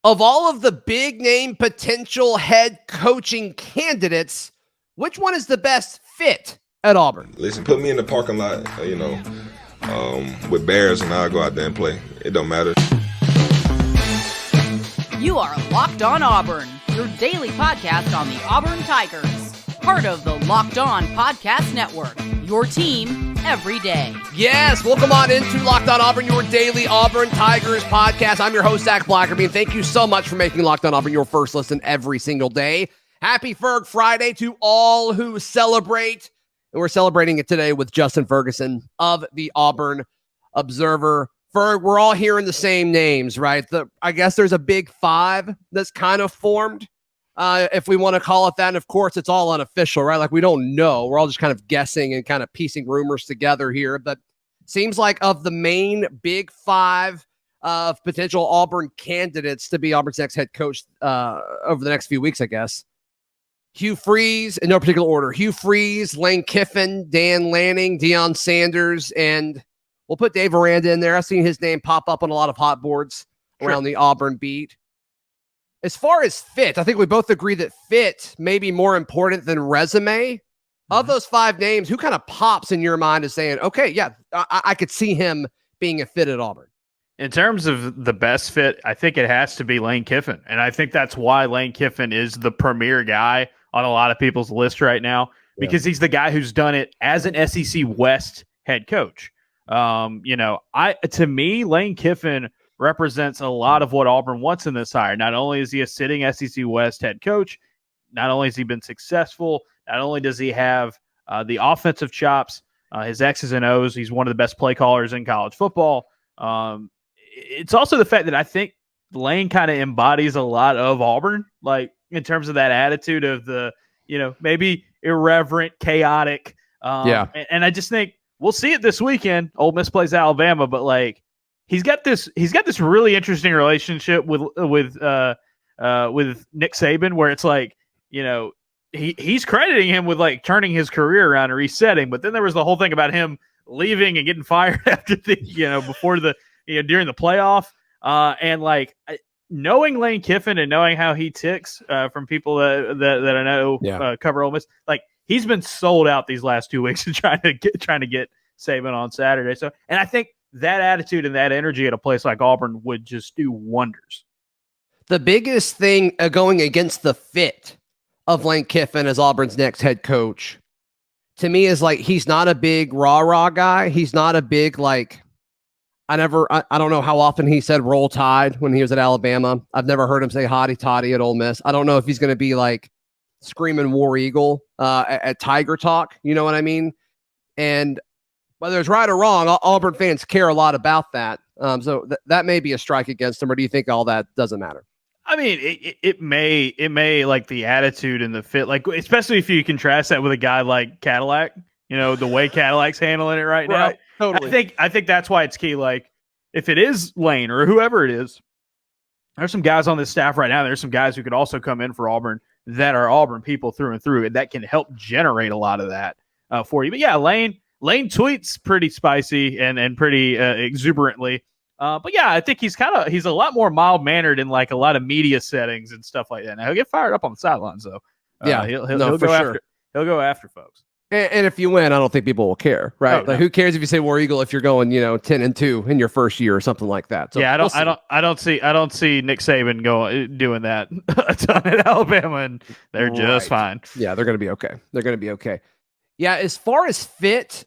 Of all of the big name potential head coaching candidates, which one is the best fit at Auburn? Listen, put me in the parking lot, with Bears, and I'll go out there and play. It don't matter. You are Locked On Auburn, your daily podcast on the Auburn Tigers. Part of the Locked On Podcast Network, your team every day. Yes, welcome on into Locked On Auburn, your daily Auburn Tigers podcast. I'm your host, Zac Blackerby, and thank you so much for making Locked On Auburn your first listen every single day. Happy Ferg Friday to all who celebrate. And we're celebrating it today with Justin Ferguson of the Auburn Observer. Ferg, we're all hearing the same names, right? I guess there's a big five that's kind of formed, if we want to call it that. And of course, it's all unofficial, right? Like, we don't know. We're all just kind of guessing and kind of piecing rumors together here. But seems like of the main big five of potential Auburn candidates to be Auburn's next head coach over the next few weeks, I guess, Hugh Freeze, in no particular order, Hugh Freeze, Lane Kiffin, Dan Lanning, Deion Sanders, and we'll put Dave Aranda in there. I've seen his name pop up on a lot of hot boards around the Auburn beat. As far as fit, I think we both agree that fit may be more important than resume. Of those five names, who kind of pops in your mind as saying, okay, yeah, I could see him being a fit at Auburn? In terms of the best fit, I think it has to be Lane Kiffin. And I think that's why Lane Kiffin is the premier guy on a lot of people's list right now, because he's the guy who's done it as an SEC West head coach. To me, Lane Kiffin represents a lot of what Auburn wants in this hire. Not only is he a sitting SEC West head coach, not only has he been successful, not only does he have the offensive chops, his X's and O's, he's one of the best play callers in college football. It's also the fact that I think Lane kind of embodies a lot of Auburn, like in terms of that attitude of the, maybe irreverent, chaotic. And I just think we'll see it this weekend. Ole Miss plays Alabama, but like he's got this really interesting relationship with Nick Saban, where it's like, he's crediting him with like turning his career around and resetting. But then there was the whole thing about him leaving and getting fired after before the during the playoff. And like knowing Lane Kiffin and knowing how he ticks from people that I know cover Ole Miss, like he's been sold out these last 2 weeks and trying to get Saban on Saturday. So, and I think that attitude and that energy at a place like Auburn would just do wonders. The biggest thing going against the fit of Lane Kiffin as Auburn's next head coach, to me, is like he's not a big rah-rah guy. He's not a big, like, I don't know how often he said roll tide when he was at Alabama. I've never heard him say hotty toddy at Ole Miss. I don't know if he's going to be like screaming War Eagle at Tiger Talk. You know what I mean? And whether it's right or wrong, Auburn fans care a lot about that. So that may be a strike against him, or do you think all that doesn't matter? I mean, it may like the attitude and the fit, like especially if you contrast that with a guy like Cadillac, the way Cadillac's handling it right now. Totally. I think that's why it's key. Like if it is Lane or whoever it is, there's some guys on this staff right now. There's some guys who could also come in for Auburn that are Auburn people through and through, and that can help generate a lot of that for you. But yeah, Lane tweets pretty spicy and pretty exuberantly. But yeah, I think he's a lot more mild mannered in like a lot of media settings and stuff like that. Now he'll get fired up on the sidelines though. He'll go after folks. And if you win, I don't think people will care, right? Who cares if you say War Eagle if you're going, 10-2 in your first year or something like that? So yeah, I don't see Nick Saban doing that a ton at Alabama, and they're just fine. Yeah, they're going to be okay. Yeah, as far as fit,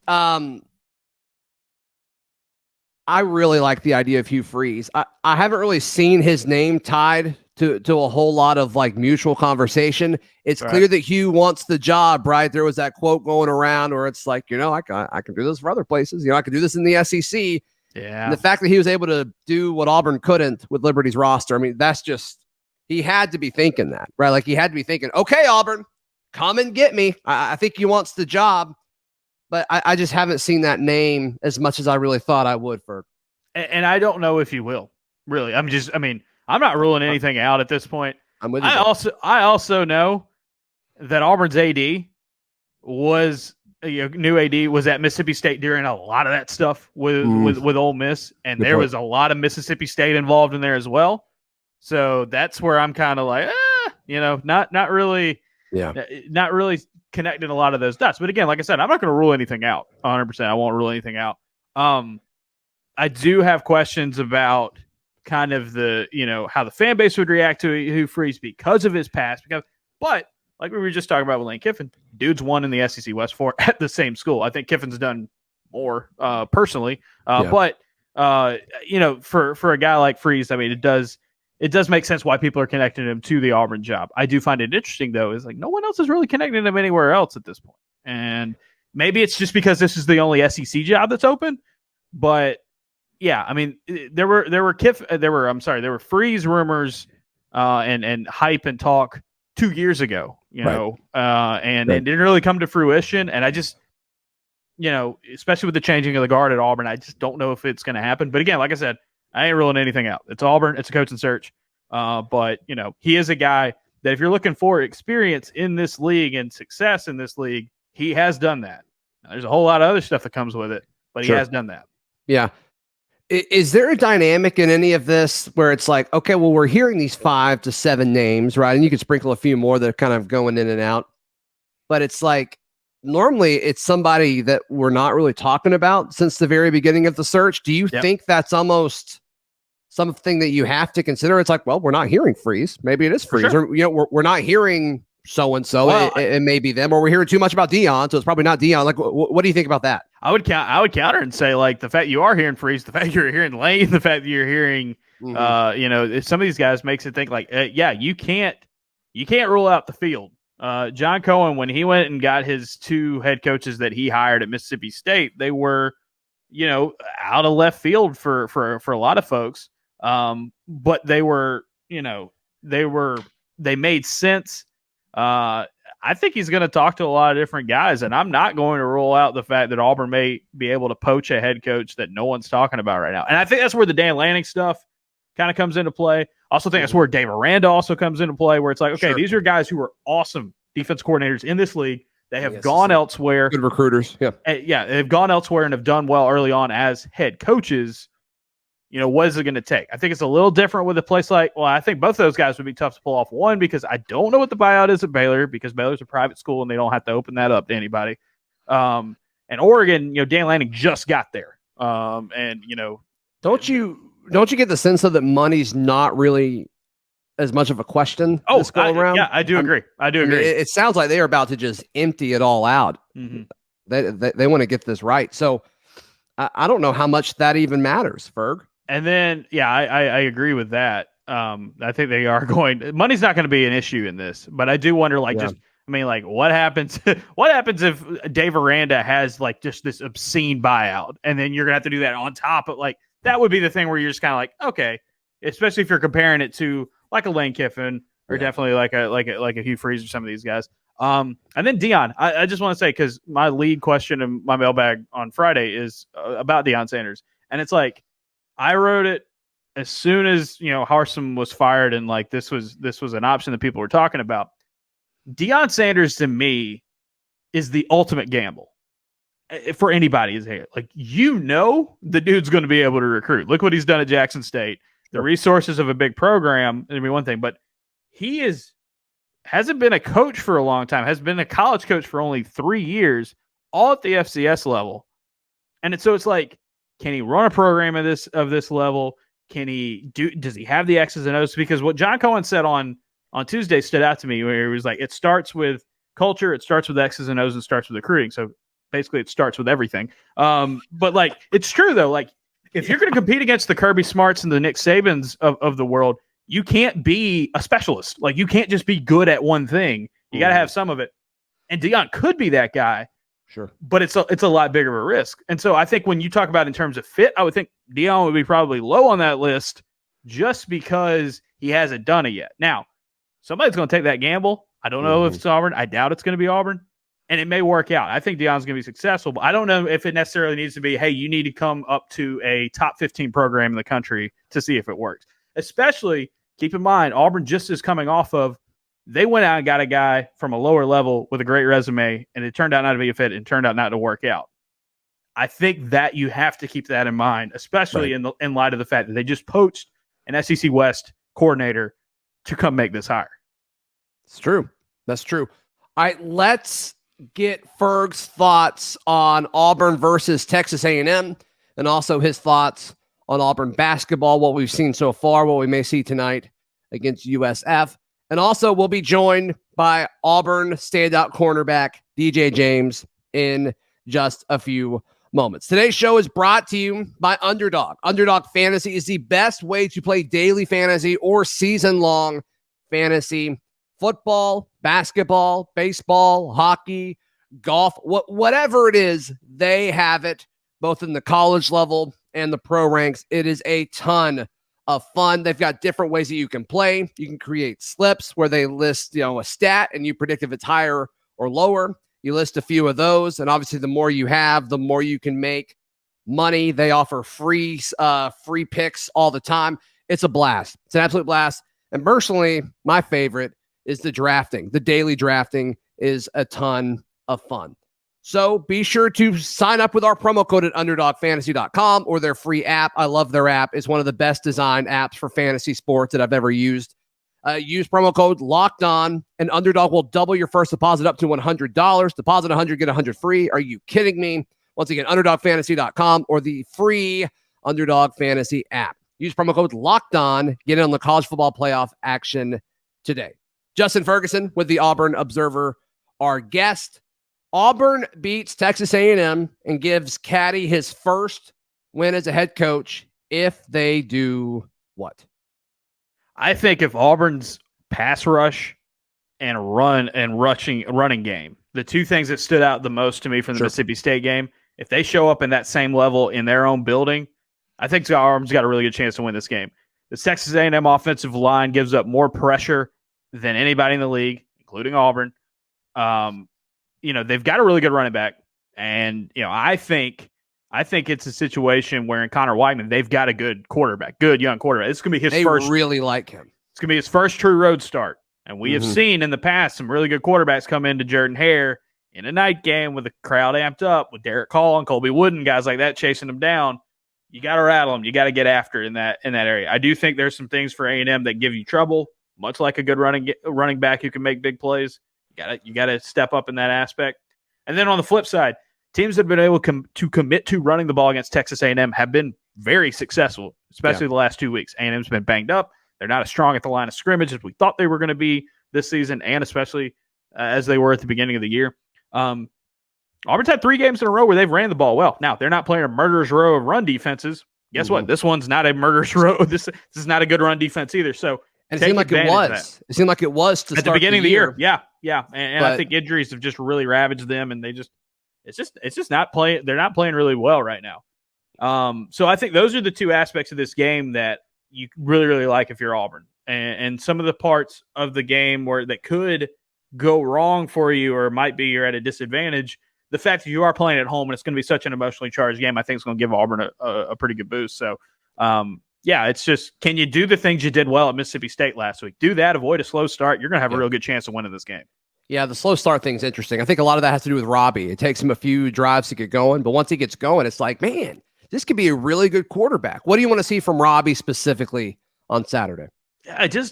I really like the idea of Hugh Freeze. I haven't really seen his name tied to a whole lot of like mutual conversation. It's clear that Hugh wants the job, right? There was that quote going around where it's like, I can do this for other places. I can do this in the SEC. Yeah. And the fact that he was able to do what Auburn couldn't with Liberty's roster, I mean, that's just, he had to be thinking that, right? Like he had to be thinking, okay, Auburn, come and get me. I think he wants the job, but I just haven't seen that name as much as I really thought I would for. And I don't know if he will, really. I'm not ruling anything out at this point. I'm with you. I also know that Auburn's AD was new AD was at Mississippi State during a lot of that stuff with Ole Miss, and there was a lot of Mississippi State involved in there as well. So that's where I'm kind of like, not really connecting a lot of those dots. But again, like I said, I'm not going to rule anything out 100%. I won't rule anything out. I do have questions about kind of the, how the fan base would react to Hugh Freeze because of his past. But like we were just talking about with Lane Kiffin, dude's won in the SEC West for at the same school. I think Kiffin's done more personally. But for a guy like Freeze, I mean, it does make sense why people are connecting him to the Auburn job. I do find it interesting, though, is like no one else is really connecting him anywhere else at this point. And maybe it's just because this is the only SEC job that's open. But yeah, I mean, there were Freeze rumors and hype and talk 2 years ago, and it didn't really come to fruition. And I just, especially with the changing of the guard at Auburn, I just don't know if it's going to happen. But again, like I said, I ain't ruling anything out. It's Auburn. It's a coaching search. But, he is a guy that if you're looking for experience in this league and success in this league, he has done that. Now, there's a whole lot of other stuff that comes with it, but he has done that. Yeah. Is there a dynamic in any of this where it's like, okay, well, we're hearing these 5 to 7 names, right? And you could sprinkle a few more that are kind of going in and out. But it's like, normally it's somebody that we're not really talking about since the very beginning of the search. Do you think that's almost something that you have to consider? It's like, well, we're not hearing Freeze. Maybe it is Freeze. Sure. Or, we're not hearing so-and-so. Well, it may be them, or we're hearing too much about Deion, so it's probably not Deion. Like, what do you think about that? I would counter and say, like, the fact you are hearing Freeze, the fact you're hearing Lane, the fact that you're hearing, some of these guys makes it think like, you can't rule out the field. John Cohen, when he went and got his 2 head coaches that he hired at Mississippi State, they were, out of left field for a lot of folks. But they were, they made sense. I think he's going to talk to a lot of different guys, and I'm not going to rule out the fact that Auburn may be able to poach a head coach that no one's talking about right now. And I think that's where the Dan Lanning stuff kind of comes into play. I also think that's where Dave Aranda also comes into play, where it's like, okay, these are guys who are awesome defense coordinators in this league. They have gone elsewhere. Good recruiters. They've gone elsewhere and have done well early on as head coaches. What is it going to take? I think it's a little different with a place like, I think both of those guys would be tough to pull off. One, because I don't know what the buyout is at Baylor, because Baylor's a private school and they don't have to open that up to anybody. And Oregon, Dan Lanning just got there. Don't you get the sense that money's not really as much of a question this go around? Yeah, I do agree. It sounds like they're about to just empty it all out. Mm-hmm. They want to get this right. So I don't know how much that even matters, Ferg. And then, I agree with that. I think they are money's not going to be an issue in this, but I do wonder, what happens? What happens if Dave Aranda has like just this obscene buyout, and then you're gonna have to do that on top of that would be the thing where you're just kind of like, okay, especially if you're comparing it to like a Lane Kiffin or definitely like a Hugh Freeze or some of these guys. And then Deion, I just want to say, because my lead question in my mailbag on Friday is about Deion Sanders, and it's like, I wrote it as soon as Harsin was fired, and like this was an option that people were talking about. Deion Sanders to me is the ultimate gamble for anybody is here. Like, the dude's going to be able to recruit. Look what he's done at Jackson State. The resources of a big program is one thing, but he hasn't been a coach for a long time. Has been a college coach for only 3 years, all at the FCS level, and it's like, can he run a program of this level? Does he have the X's and O's? Because what John Cohen said on Tuesday stood out to me, where he was like, it starts with culture, it starts with X's and O's, and starts with recruiting. So basically it starts with everything. But like, it's true though. Like, if you're going to compete against the Kirby Smarts and the Nick Sabans of the world, you can't be a specialist. Like, you can't just be good at one thing. You got to have some of it. And Deion could be that guy. Sure. But it's a lot bigger of a risk. And so I think when you talk about in terms of fit, I would think Deion would be probably low on that list just because he hasn't done it yet. Now, somebody's going to take that gamble. I don't know if it's Auburn. I doubt it's going to be Auburn. And it may work out. I think Deion's going to be successful, but I don't know if it necessarily needs to be, hey, you need to come up to a top 15 program in the country to see if it works. Especially, keep in mind, Auburn just is coming off of, they went out and got a guy from a lower level with a great resume, and it turned out not to be a fit and turned out not to work out. I think that you have to keep that in mind, especially in light of the fact that they just poached an SEC West coordinator to come make this hire. It's true. That's true. All right, let's get Ferg's thoughts on Auburn versus Texas A&M, and also his thoughts on Auburn basketball, what we've seen so far, what we may see tonight against USF. And also we'll be joined by Auburn standout cornerback DJ James in just a few moments. Today's show is brought to you by Underdog. Underdog Fantasy is the best way to play daily fantasy or season-long fantasy. Football, basketball, baseball, hockey, golf, whatever it is, they have it both in the college level and the pro ranks. It is a ton of fun. They've got different ways that you can play. You can create slips where they list, a stat and you predict if it's higher or lower. You list a few of those, and obviously the more you have, the more you can make money. They offer free picks all the time. It's a blast. It's an absolute blast. And personally, my favorite is the drafting. The daily drafting is a ton of fun. So be sure to sign up with our promo code at underdogfantasy.com or their free app. I love their app. It's one of the best designed apps for fantasy sports that I've ever used. Use promo code Locked On, and Underdog will double your first deposit up to $100. Deposit $100, get $100 free. Are you kidding me? Once again, underdogfantasy.com or the free Underdog Fantasy app. Use promo code Locked On. Get in on the college football playoff action today. Justin Ferguson with the Auburn Observer, our guest. Auburn beats Texas A&M and gives Caddy his first win as a head coach if they do what? I think if Auburn's pass rush and running game, the two things that stood out the most to me from the Mississippi State game, if they show up in that same level in their own building, I think Auburn's got a really good chance to win this game. The Texas A&M offensive line gives up more pressure than anybody in the league, including Auburn. They've got a really good running back, and I think it's a situation where in Connor Whiteman they've got a good quarterback, good young quarterback. It's gonna be his first. They really like him. It's gonna be his first true road start, and we have seen in the past some really good quarterbacks come into Jordan-Hare in a night game with the crowd amped up, with Derek Hall and Colby Wooden, guys like that chasing them down. You got to rattle them. You got to get after it in that area. I do think there's some things for A&M that give you trouble, much like a good running back who can make big plays. You got to step up in that aspect. And then on the flip side, teams that have been able to commit to running the ball against Texas A&M have been very successful, especially the last 2 weeks. A&M's been banged up. They're not as strong at the line of scrimmage as we thought they were going to be this season, and especially as they were at the beginning of the year. Auburn's had 3 games in a row where they've ran the ball well. Now, they're not playing a murderer's row of run defenses. Guess what? This one's not a murderer's row. This is not a good run defense either. So, and it seemed like it was. It seemed like it was to at start the beginning of the year. Yeah. And I think injuries have just really ravaged them, and it's just not playing. They're not playing really well right now. So I think those are the 2 aspects of this game that you really, really like if you're Auburn. And some of the parts of the game that could go wrong for you, or might be you're at a disadvantage. The fact that you are playing at home and it's going to be such an emotionally charged game, I think is going to give Auburn a pretty good boost. So, it's just, can you do the things you did well at Mississippi State last week? Do that, avoid a slow start. You're going to have a real good chance of winning this game. Yeah, the slow start thing's interesting. I think a lot of that has to do with Robby. It takes him a few drives to get going, but once he gets going, it's like, man, this could be a really good quarterback. What do you want to see from Robby specifically on Saturday? It's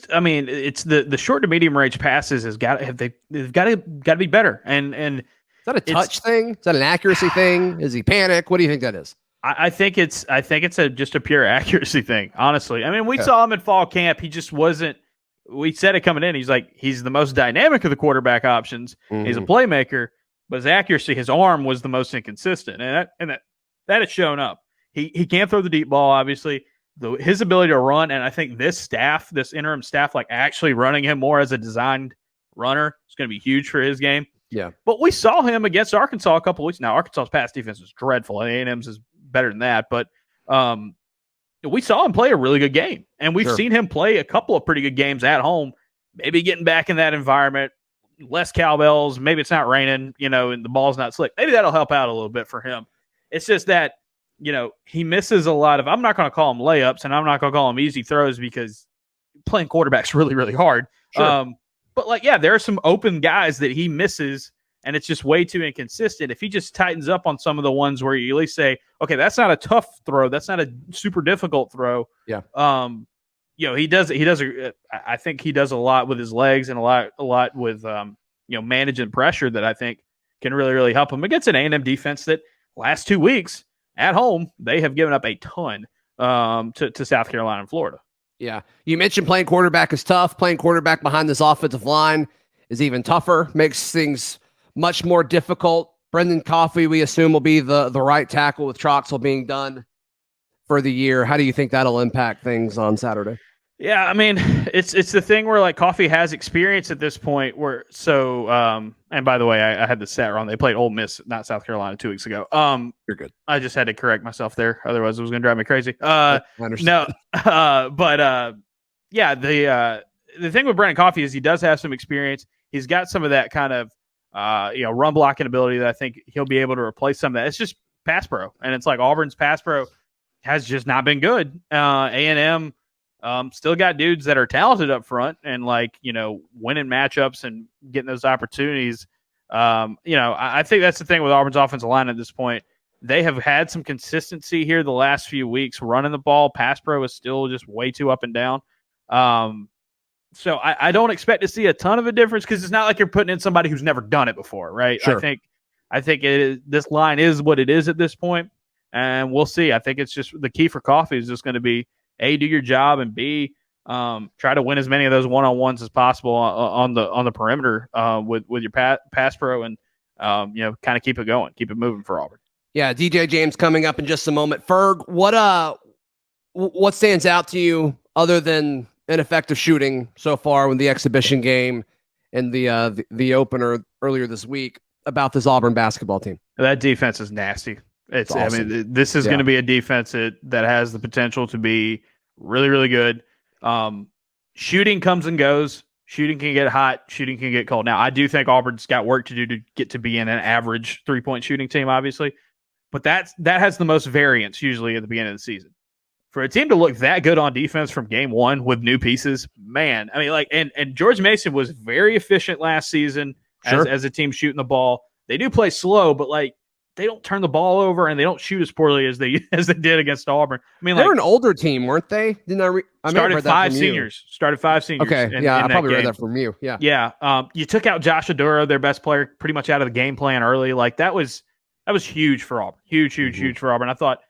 the short to medium range passes they've got to be better. And is that a touch thing? Is that an accuracy thing? Is he panic? What do you think that is? I think it's just a pure accuracy thing, honestly. I mean, we saw him in fall camp. He just wasn't. We said it coming in. He's the most dynamic of the quarterback options. He's a playmaker, but his accuracy, his arm was the most inconsistent, and that has shown up. He can't throw the deep ball, obviously. His ability to run, and I think this interim staff, actually running him more as a designed runner, is going to be huge for his game. Yeah. But we saw him against Arkansas a couple weeks now. Arkansas's pass defense was dreadful. A&M's is better than that. But we saw him play a really good game. And we've seen him play a couple of pretty good games at home, maybe getting back in that environment, less cowbells. Maybe it's not raining, and the ball's not slick. Maybe that'll help out a little bit for him. It's just that, he misses a lot of, I'm not going to call them layups, and I'm not going to call them easy throws because playing quarterback's really, really hard. Sure. But there are some open guys that he misses, and it's just way too inconsistent. If he just tightens up on some of the ones where you at least say, okay, that's not a tough throw, that's not a super difficult throw. Yeah. I think he does a lot with his legs and a lot with managing pressure that I think can really, really help him against an A&M defense that last 2 weeks at home, they have given up a ton to South Carolina and Florida. Yeah. You mentioned playing quarterback is tough. Playing quarterback behind this offensive line is even tougher, makes things much more difficult. Brendan Coffey, we assume, will be the right tackle with Troxel being done for the year. How do you think that'll impact things on Saturday? Yeah, I mean, it's the thing where like Coffey has experience at this point and by the way, I had the stat wrong. They played Ole Miss, not South Carolina 2 weeks ago. You're good. I just had to correct myself there. Otherwise it was going to drive me crazy. I understand. The thing with Brendan Coffey is he does have some experience. He's got some of that kind of, run blocking ability that I think he'll be able to replace some of that. It's just pass pro. And it's like Auburn's pass pro has just not been good. A&M, still got dudes that are talented up front and winning matchups and getting those opportunities. I think that's the thing with Auburn's offensive line at this point. They have had some consistency here the last few weeks running the ball. Pass pro is still just way too up and down. So I don't expect to see a ton of a difference because it's not like you're putting in somebody who's never done it before, right? Sure. I think it is, this line is what it is at this point, and we'll see. I think it's just the key for Coffey is just going to be A, do your job, and B, try to win as many of those one-on-ones as possible on the perimeter with your pass pro, and kind of keep it going, keep it moving for Auburn. Yeah, DJ James coming up in just a moment. Ferg, what stands out to you other than ineffective shooting so far with the exhibition game and the opener earlier this week about this Auburn basketball team? That defense is nasty. It's awesome. I mean, this is going to be a defense that has the potential to be really, really good. Shooting comes and goes. Shooting can get hot. Shooting can get cold. Now, I do think Auburn's got work to do to get to be in an average three-point shooting team, obviously. But that has the most variance usually at the beginning of the season. For a team to look that good on defense from game one with new pieces, man, I mean, and George Mason was very efficient last season as a team shooting the ball. They do play slow, but they don't turn the ball over and they don't shoot as poorly as they did against Auburn. I mean, they were an older team, weren't they? Started five seniors. Okay, I probably read that from you. Yeah, yeah. You took out Josh Adura, their best player, pretty much out of the game plan early. That was huge for Auburn. Huge for Auburn. I thought,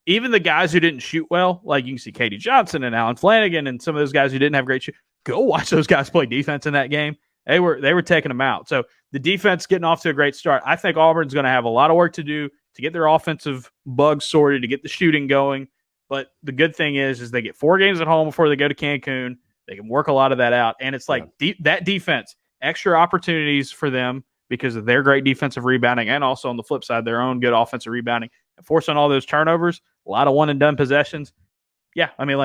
even the guys who didn't shoot well, like you can see Katie Johnson and Alan Flanagan and some of those guys who didn't have great shoot, go watch those guys play defense in that game. They were taking them out. So the defense getting off to a great start. I think Auburn's going to have a lot of work to do to get their offensive bugs sorted, to get the shooting going. But the good thing is they get 4 games at home before they go to Cancun. They can work a lot of that out. And it's that defense, extra opportunities for them because of their great defensive rebounding and also on the flip side, their own good offensive rebounding. And forcing all those turnovers, a lot of one-and-done possessions. Yeah, I mean,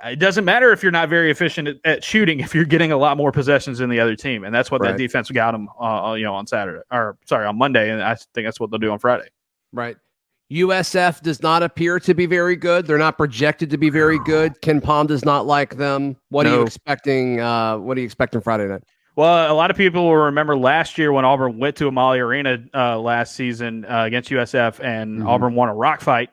it doesn't matter if you're not very efficient at shooting if you're getting a lot more possessions than the other team. And that's what that defense got them, on Monday. And I think that's what they'll do on Friday. Right. USF does not appear to be very good. They're not projected to be very good. Ken Palm does not like them. What are you expecting? What are you expecting Friday night? Well, a lot of people will remember last year when Auburn went to Amalie Arena last season against USF and Auburn won a rock fight.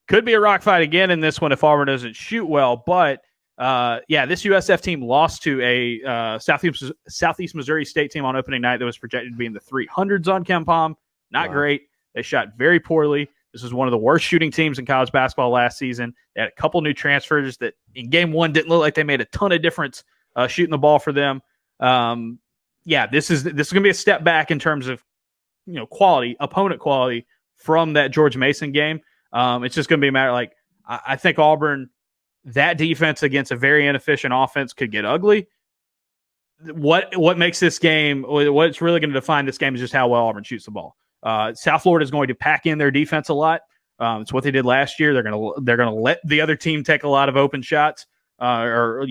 Could be a rock fight again in this one if Auburn doesn't shoot well. But, this USF team lost to a Southeast Missouri State team on opening night that was projected to be in the 300s on Ken Palm. Not great. They shot very poorly. This was one of the worst shooting teams in college basketball last season. They had a couple new transfers that in game one didn't look like they made a ton of difference shooting the ball for them. This is going to be a step back in terms of quality, opponent quality from that George Mason game. It's just going to be a matter I think Auburn, that defense against a very inefficient offense could get ugly. What makes this game, what's really going to define this game is just how well Auburn shoots the ball. South Florida is going to pack in their defense a lot. It's what they did last year. They're going to let the other team take a lot of open shots or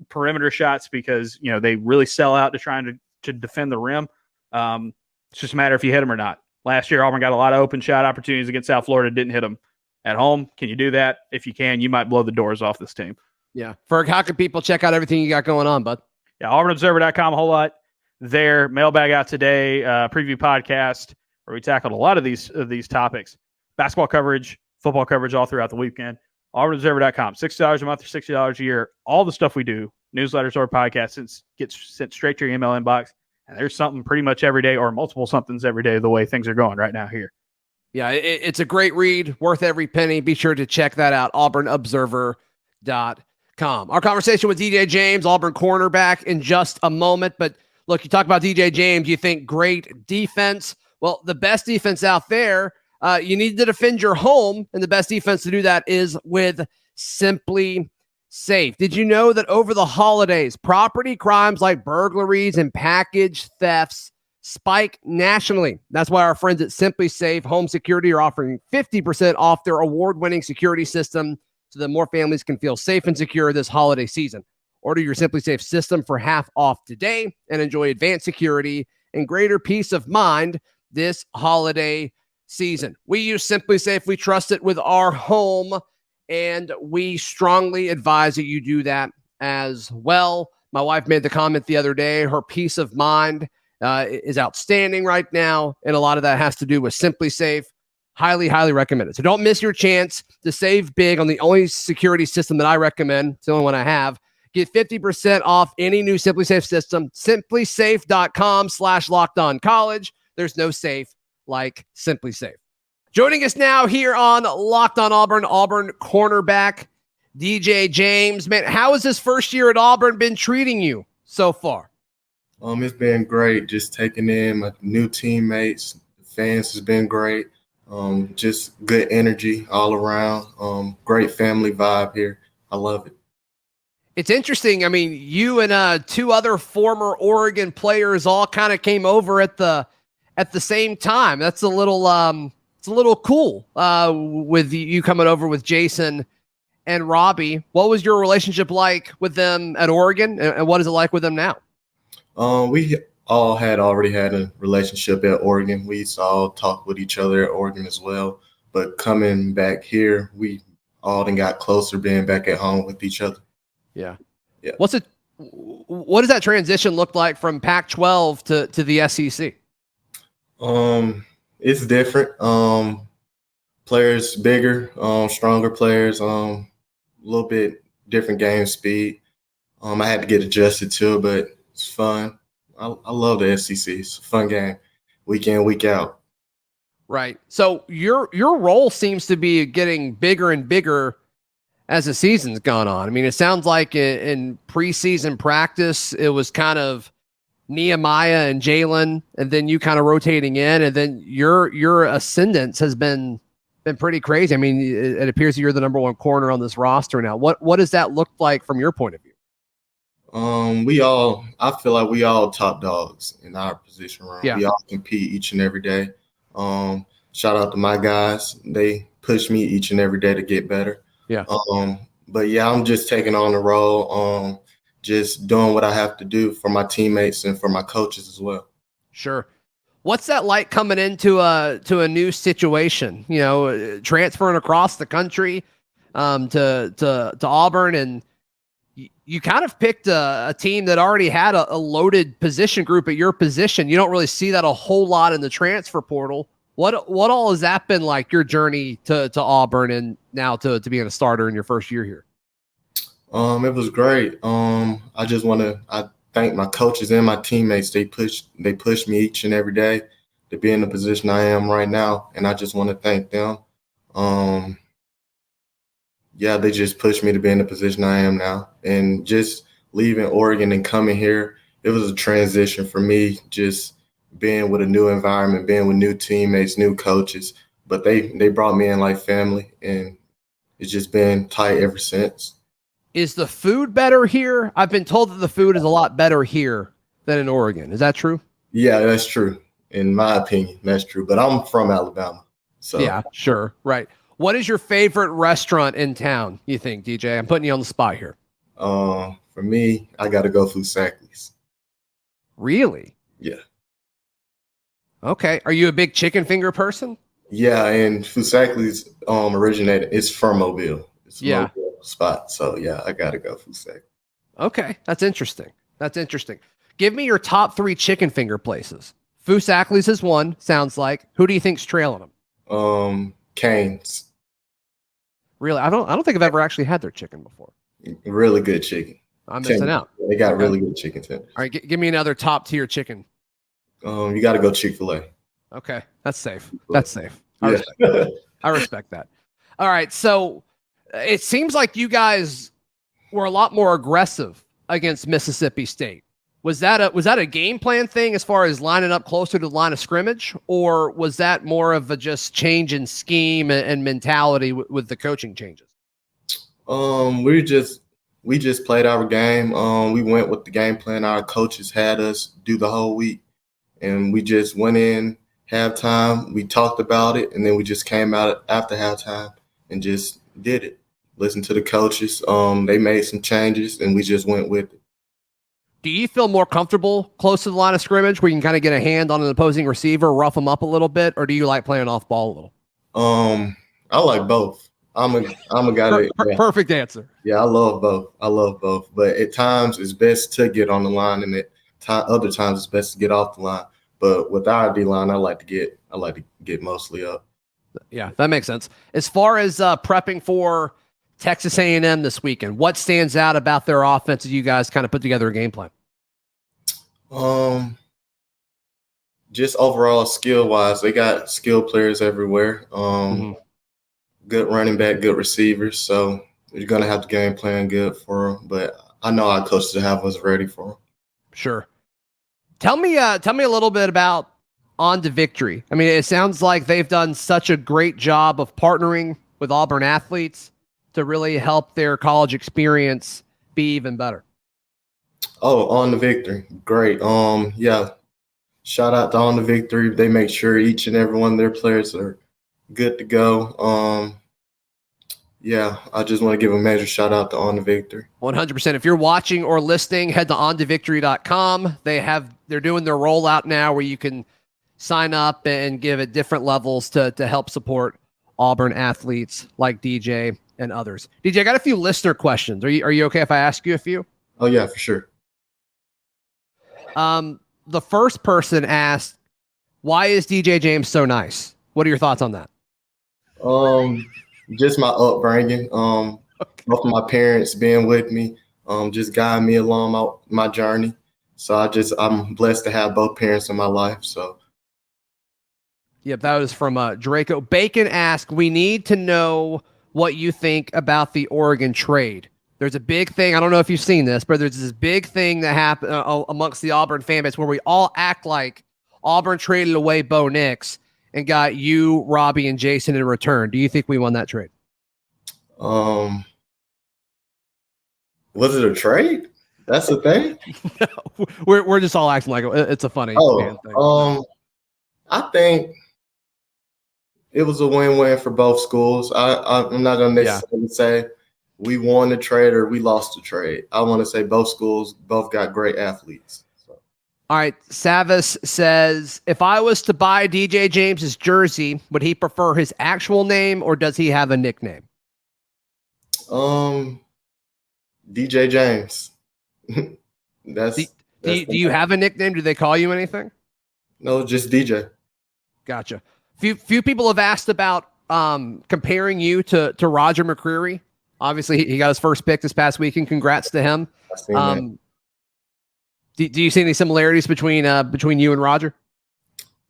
perimeter shots because they really sell out to trying to defend the rim. It's just a matter if you hit them or not. Last year, Auburn got a lot of open shot opportunities against South Florida, didn't hit them at home. Can you do that? If you can, you might blow the doors off this team. Yeah. Ferg, how can people check out everything you got going on, bud? Yeah, auburnobserver.com, a whole lot there. Mailbag out today, preview podcast where we tackled a lot of these topics. Basketball coverage, football coverage all throughout the weekend. AuburnObserver.com. $60 a month or $60 a year. All the stuff we do, newsletters or podcasts, gets sent straight to your email inbox. And there's something pretty much every day or multiple somethings every day the way things are going right now here. Yeah, it's a great read, worth every penny. Be sure to check that out, AuburnObserver.com. Our conversation with DJ James, Auburn cornerback, in just a moment. But look, you talk about DJ James, you think great defense. Well, the best defense out there, you need to defend your home, and the best defense to do that is with Simply Safe. Did you know that over the holidays, property crimes like burglaries and package thefts spike nationally? That's why our friends at Simply Safe Home Security are offering 50% off their award-winning security system so that more families can feel safe and secure this holiday season. Order your Simply Safe system for half off today and enjoy advanced security and greater peace of mind this holiday season. We use Simply Safe. We trust it with our home, and we strongly advise that you do that as well. My wife made the comment the other day, her peace of mind is outstanding right now, and a lot of that has to do with Simply Safe. Highly, highly recommend it. So don't miss your chance to save big on the only security system that I recommend. It's the only one I have. Get 50% off any new Simply Safe system. simplysafe.com/lockedoncollege. There's no safe like Simply Safe. Joining us now here on Locked On Auburn, Auburn cornerback DJ James. Man, how has this first year at Auburn been treating you so far? It's been great. Just taking in my new teammates. The fans has been great. Just good energy all around. Great family vibe here. I love it. It's interesting. I mean, you and two other former Oregon players all kind of came over at the same time. That's a little it's a little cool with you coming over with Jason and Robby. What was your relationship like with them at Oregon, and what is it like with them now? We all had already had a relationship at Oregon. We used to all talk with each other at Oregon as well. But coming back here, we all then got closer being back at home with each other. Yeah. Yeah. What does that transition look like from Pac-12 to the SEC? It's different. Players bigger, stronger players, a little bit different game speed. I had to get adjusted to it, but it's fun. I love the SEC. It's a fun game, week in, week out. Right. So your role seems to be getting bigger and bigger as the season's gone on. I mean, it sounds like in preseason practice, it was kind of Nehemiah and Jalen, and then you kind of rotating in, and then your ascendance has been pretty crazy. I mean, it appears that you're the number one corner on this roster now. What does that look like from your point of view? I feel like we all top dogs in our position room. Yeah. We all compete each and every day. Shout out to my guys. They push me each and every day to get better. Yeah. But yeah, I'm just taking on the role, just doing what I have to do for my teammates and for my coaches as well. Sure. What's that like coming into a new situation? You know, transferring across the country to Auburn, and you kind of picked a team that already had a loaded position group at your position. You don't really see that a whole lot in the transfer portal. What all has that been like, your journey to Auburn and now to being a starter in your first year here? It was great. I thank my coaches and my teammates. They push me each and every day to be in the position I am right now, and I just want to thank them. They just pushed me to be in the position I am now. And just leaving Oregon and coming here, it was a transition for me, just being with a new environment, being with new teammates, new coaches. But they brought me in like family, and it's just been tight ever since. Is the food better here? I've been told that the food is a lot better here than in Oregon. Is that true? Yeah, that's true. In my opinion, that's true. But I'm from Alabama. So yeah, sure. Right. What is your favorite restaurant in town, you think, DJ? I'm putting you on the spot here. For me, I got to go Fusakli's. Really? Yeah. Okay. Are you a big chicken finger person? Yeah, and Fusakli's originated. It's from Mobile. It's a Mobile spot. So, yeah, I got to go Fusakli. Okay. That's interesting. Give me your top 3 chicken finger places. Fusakli's is one, sounds like. Who do you think's trailing them? Cane's. Really? I don't think I've ever actually had their chicken before. Really good chicken. I'm missing out. They got really good chicken tenders. All right, give me another top tier chicken. You got to go Chick-fil-A. Okay, that's safe. That's safe. Yeah. I respect that. All right, so it seems like you guys were a lot more aggressive against Mississippi State. Was that a game plan thing as far as lining up closer to the line of scrimmage, or was that more of a just change in scheme and mentality with the coaching changes? We just played our game. We went with the game plan our coaches had us do the whole week, and we just went in halftime. We talked about it, and then we just came out after halftime and just did it. Listened to the coaches. They made some changes, and we just went with it. Do you feel more comfortable close to the line of scrimmage where you can kind of get a hand on an opposing receiver, rough them up a little bit, or do you like playing off ball a little? I like both. I'm a guy that perfect answer. Yeah, I love both. But at times it's best to get on the line, and other times it's best to get off the line. But with our D line, I like to get mostly up. Yeah, that makes sense. As far as prepping for Texas A&M this weekend, what stands out about their offense as you guys kind of put together a game plan? Just overall skill wise, they got skilled players everywhere. Good running back, good receivers. So you're gonna have the game plan good for them. But I know our coaches have us ready for them. Sure. Tell me a little bit about On to Victory. I mean, it sounds like they've done such a great job of partnering with Auburn athletes to really help their college experience be even better. Oh, On to Victory. Great. Yeah. Shout out to On to Victory. They make sure each and every one of their players are good to go. Yeah, I just want to give a major shout out to On to Victory. 100%. If you're watching or listening, head to ontovictory.com. They're doing their rollout now where you can sign up and give at different levels to help support Auburn athletes like DJ and others. DJ, I got a few listener questions. Are you okay if I ask you a few? Oh yeah, for sure. The first person asked, why is DJ James so nice? What are your thoughts on that? Just my upbringing. Both of my parents being with me, just guiding me along my journey. So I'm blessed to have both parents in my life. So. Yep, that was from Draco. Bacon asked, we need to know what you think about the Oregon trade. There's a big thing. I don't know if you've seen this, but there's this big thing that happened amongst the Auburn fan base where we all act like Auburn traded away Bo Nix and got you, Robby, and Jason in return. Do you think we won that trade? Was it a trade? That's the thing? No, we're just all acting like it's a funny fan thing. I think it was a win-win for both schools. I'm not going to necessarily say we won the trade or we lost the trade. I want to say both schools both got great athletes. So. All right. Savas says, if I was to buy DJ James's jersey, would he prefer his actual name or does he have a nickname? DJ James. Do you have a nickname? Do they call you anything? No, just DJ. Gotcha. Few people have asked about comparing you to Roger McCreary. Obviously, he got his first pick this past weekend. Congrats to him. Do you see any similarities between you and Roger?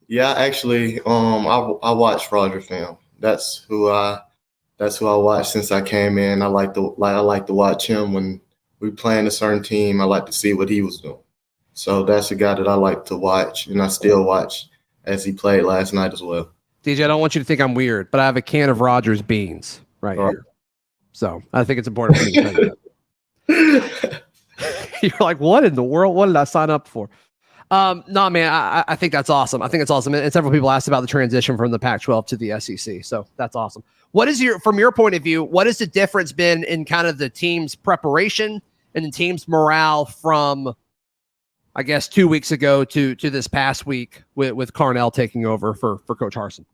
Yeah, actually, I watched Roger film. That's who I watched since I came in. I like to watch him when we playing a certain team. I like to see what he was doing. So that's a guy that I like to watch, and I still watch as he played last night as well. DJ, I don't want you to think I'm weird, but I have a can of Rogers beans right here. So I think it's important for me to tell you that. You're like, what in the world? What did I sign up for? No, man, I think that's awesome. I think it's awesome. And several people asked about the transition from the Pac-12 to the SEC. So that's awesome. From your point of view, what has the difference been in kind of the team's preparation and the team's morale from, I guess, 2 weeks ago to this past week with Carnell taking over for Coach Harsin?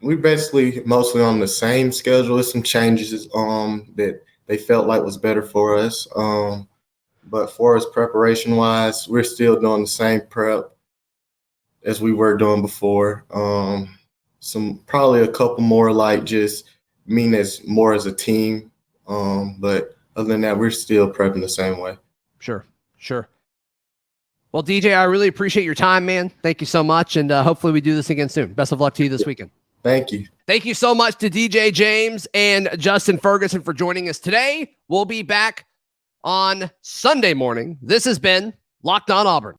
We basically mostly on the same schedule with some changes that they felt like was better for us. But for us preparation wise, we're still doing the same prep as we were doing before. probably a couple more like just mean as more as a team. But other than that, we're still prepping the same way. Sure. Well, DJ, I really appreciate your time, man. Thank you so much. And hopefully we do this again soon. Best of luck to you this weekend. Thank you. Thank you so much to DJ James and Justin Ferguson for joining us today. We'll be back on Sunday morning. This has been Locked On Auburn.